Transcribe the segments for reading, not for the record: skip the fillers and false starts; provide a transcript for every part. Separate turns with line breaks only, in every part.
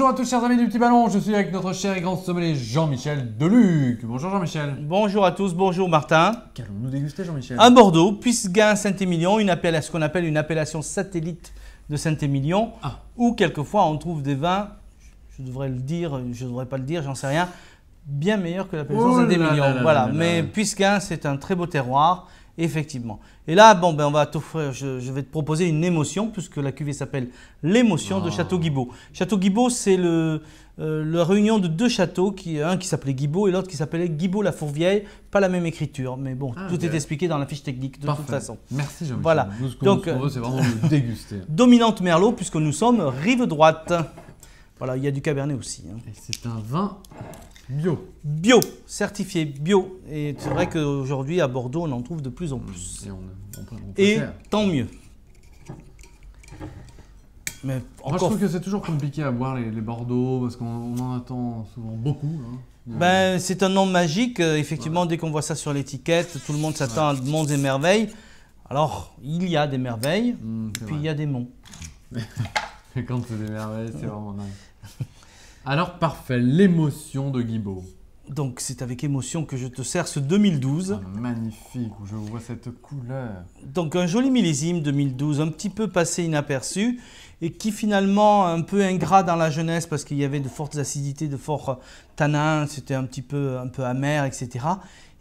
à tous chers amis du petit ballon, je suis avec notre cher et grand sommelier Jean-Michel Deluc. Bonjour Jean-Michel.
Bonjour à tous, bonjour Martin.
Qu'allons-nous déguster Jean-Michel?
Un Bordeaux, Puisseguin Saint-Émilion, ce qu'on appelle une appellation satellite de Saint-Émilion, où quelquefois on trouve des vins, je devrais le dire, je ne devrais pas le dire, j'en sais rien, bien meilleurs que l'appellation Saint-Émilion. Voilà, mais Puisseguin c'est un très beau terroir. Effectivement. Et là, bon, ben, on va t'offrir, je vais te proposer une émotion, puisque la cuvée s'appelle l'émotion de Château Guibault. Château Guibault, c'est la réunion de deux châteaux, un qui s'appelait Guibault et l'autre qui s'appelait Guibault-la-Fourvière. Pas la même écriture, mais bon, tout est expliqué dans la fiche technique de toute façon.
Merci Jean-Michel.
Voilà.
Nous, ce qu'on veut, c'est vraiment le déguster.
Dominante Merlot, puisque nous sommes rive droite. Voilà, il y a du Cabernet aussi. Hein.
Et c'est un vin bio.
Bio, certifié bio. Et c'est vrai qu'aujourd'hui, à Bordeaux, on en trouve de plus en plus.
Et
tant mieux. Mais
moi, je trouve que c'est toujours compliqué à boire les Bordeaux, parce qu'on en attend souvent beaucoup. Hein.
Ben, c'est un nom magique. Effectivement, dès qu'on voit ça sur l'étiquette, tout le monde s'attend à de monts et merveilles. Alors, il y a des merveilles, et puis il y a des monts.
Et quand c'est des merveilles, c'est vraiment dingue. Alors parfait, l'émotion de Guibault.
Donc c'est avec émotion que je te sers ce 2012.
Ah, magnifique, où je vois cette couleur.
Donc un joli millésime 2012, un petit peu passé inaperçu et qui finalement un peu ingrat dans la jeunesse parce qu'il y avait de fortes acidités, de forts tanins, c'était un peu amer, etc.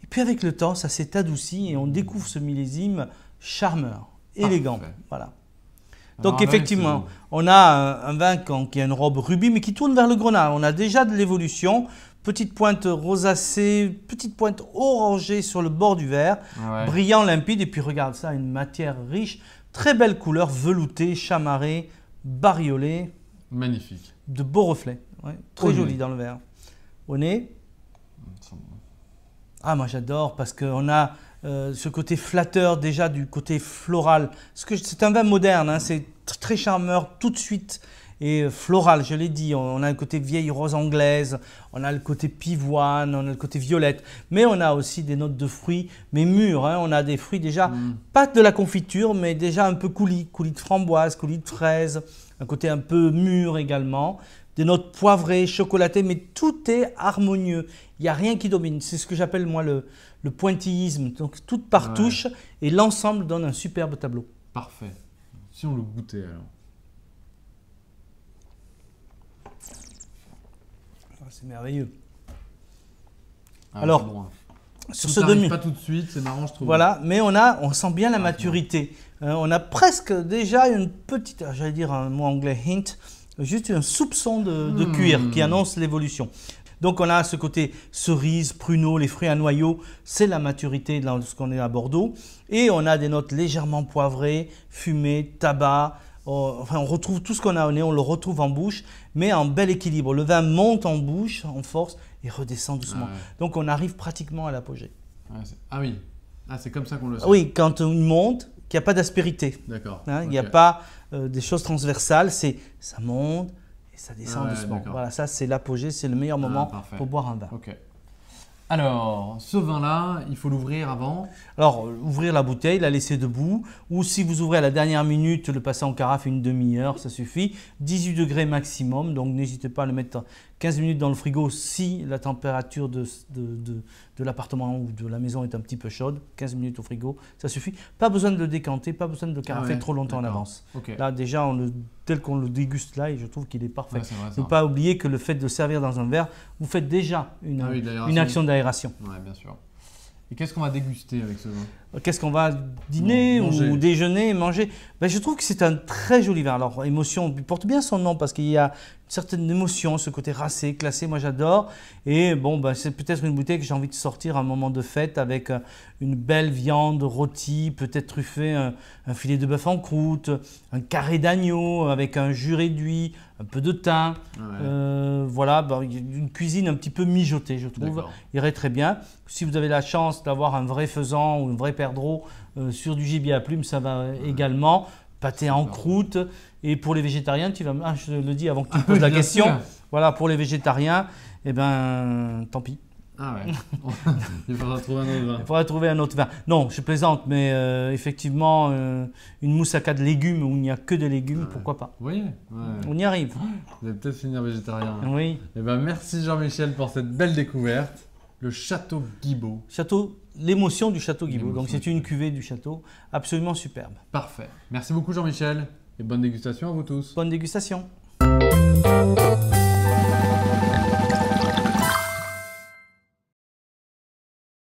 Et puis avec le temps, ça s'est adouci et on découvre ce millésime charmeur, élégant.
Parfait.
Voilà. Donc effectivement, on a un vin qui a une robe rubis, mais qui tourne vers le grenat. On a déjà de l'évolution. Petite pointe rosacée, petite pointe orangée sur le bord du verre, brillant, limpide. Et puis regarde ça, une matière riche, très belle couleur, veloutée, chamarrée, bariolée.
Magnifique.
De beaux reflets, très joli dans le verre. Au nez. Ah, moi j'adore parce qu'on a ce côté flatteur déjà du côté floral. C'est un vin moderne, hein, c'est très charmeur tout de suite et floral, je l'ai dit. On a un côté vieille rose anglaise, on a le côté pivoine, on a le côté violette, mais on a aussi des notes de fruits, mais mûrs. Hein, on a des fruits déjà, pas de la confiture, mais déjà un peu coulis de framboise, coulis de fraise, un côté un peu mûr également. Des notes poivrées, chocolatées, mais tout est harmonieux. Il n'y a rien qui domine. C'est ce que j'appelle moi le pointillisme. Donc tout par touche et l'ensemble donne un superbe tableau.
Parfait. Si on le goûtait alors.
C'est merveilleux.
Alors,
bon,
sur ce demi, pas tout de suite, c'est marrant je trouve.
Voilà, mais on sent bien la maturité. On a presque déjà une petite, j'allais dire un mot anglais hint. Juste un soupçon de cuir qui annonce l'évolution. Donc on a ce côté cerise, pruneau, les fruits à noyaux, c'est la maturité lorsqu'on est à Bordeaux. Et on a des notes légèrement poivrées, fumées, tabac. Enfin, on retrouve tout ce qu'on a au nez, on le retrouve en bouche, mais en bel équilibre. Le vin monte en bouche, en force, et redescend doucement. Donc on arrive pratiquement à l'apogée.
Ah oui, c'est comme ça qu'on le sent.
Oui, quand on monte, qu'il n'y a pas d'aspérité.
D'accord.
Hein, il n'y a pas des choses transversales, ça monte et ça descend doucement. Voilà, ça c'est l'apogée, c'est le meilleur moment pour boire un vin.
Okay. Alors, ce vin-là, il faut l'ouvrir avant?
Alors, ouvrir la bouteille, la laisser debout, ou si vous ouvrez à la dernière minute, le passer en carafe une demi-heure, ça suffit. 18 degrés maximum, donc n'hésitez pas à le mettre 15 minutes dans le frigo si la température de l'appartement ou de la maison est un petit peu chaude. 15 minutes au frigo, ça suffit. Pas besoin de le décanter, pas besoin de le carafer trop longtemps en avance. Là, déjà, tel qu'on le déguste là, et je trouve qu'il est parfait. Ne pas oublier que le fait de servir dans un verre, vous faites déjà une action d'aération.
Oui, bien sûr. Et qu'est-ce qu'on va déguster avec ce vin?
Qu'est-ce qu'on va dîner ou déjeuner, manger? Je trouve que c'est un très joli vin. Alors, émotion, il porte bien son nom parce qu'il y a une certaine émotion, ce côté racé, classé, moi j'adore. Et bon, c'est peut-être une bouteille que j'ai envie de sortir à un moment de fête avec une belle viande rôtie, peut-être truffée, un filet de bœuf en croûte, un carré d'agneau avec un jus réduit, un peu de thym. Voilà, une cuisine un petit peu mijotée, je trouve. Irait très bien. Si vous avez la chance d'avoir un vrai faisan ou un vrai perdreau sur du gibier à plumes, ça va également. Pâté en croûte. Et pour les végétariens, je le dis avant que tu me poses la question. Voilà, pour les végétariens, tant pis.
Ah ouais. Il faudra trouver un autre vin.
Il faudra trouver un autre vin. Non, je plaisante, mais effectivement, une moussaka de légumes où il n'y a que des légumes, pourquoi pas.
Oui.
On y arrive.
Vous allez peut-être finir végétarien.
Oui.
Eh ben, merci Jean-Michel pour cette belle découverte. Le château Guibaud.
L'émotion du château Guibaud. Donc c'est une cuvée du château absolument superbe.
Parfait. Merci beaucoup Jean-Michel et bonne dégustation à vous tous.
Bonne dégustation.